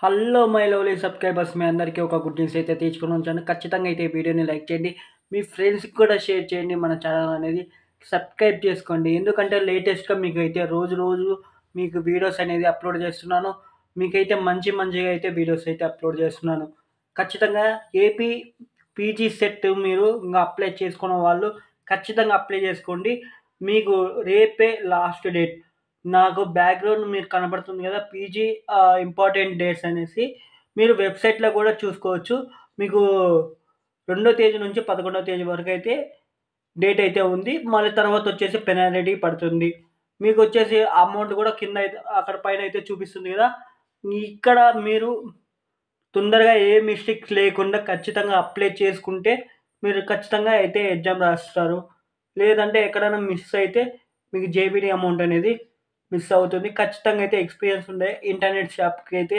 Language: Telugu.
హలో మై లవ్లీ సబ్స్క్రైబర్స్ మీ అందరికీ ఒక గుడ్ న్యూస్ అయితే తీసుకొని వచ్చాను. ఖచ్చితంగా అయితే ఈ వీడియోని లైక్ చేయండి. మీ ఫ్రెండ్స్‌కి కూడా షేర్ చేయండి. మన ఛానల్ అనేది సబ్స్క్రైబ్ చేసుకోండి. ఎందుకంటే లేటెస్ట్‌గా మీకైతే రోజు మీకు వీడియోస్ అనేది అప్లోడ్ చేస్తున్నాను. మీకైతే మంచిగా అయితే వీడియోస్ అయితే అప్లోడ్ చేస్తున్నాను. ఖచ్చితంగా ఏపీ పీజీ సెట్ మీరు ఇంగా అప్లై చేసుకున్న వాళ్ళు ఖచ్చితంగా అప్లై చేసుకోండి. మీకు రేపే లాస్ట్ డేట్. నాకు బ్యాక్‌గ్రౌండ్ మీకు కనపడుతుంది గదా! పీజీ ఇంపార్టెంట్ డేట్స్ అనేసి మీరు వెబ్‌సైట్‌లో గూడా చూసుకోవచ్చు. మీకు 2 తేదీ నుంచి 11 తేదీ వరకైతే డేట్ అయితే ఉంది. మళ్ళీ తర్వాతొచ్చేసి పెనాల్టీ పడుతుంది. మీకొచ్చేసి అమౌంట్ గూడా కింద అయితే అక్కడ పైనైతే చూపిస్తుంది గదా! ఇక్కడ మీరు తొందరగా ఏ మిస్టేక్స్ లేకుండా ఖచ్చితంగా అప్లై చేసుకుంటే మీరు ఖచ్చితంగా అయితే ఎగ్జామ్ రాస్తారు. లేదంటే ఎక్కడైనా మిస్ అయితే మీకు జేబీడీ అమౌంట్ అనేది మిస్ అవుతుంది. ఖచ్చితంగా అయితే ఎక్స్‌పీరియన్స్ ఉండే ఇంటర్నెట్ షాప్‌కి అయితే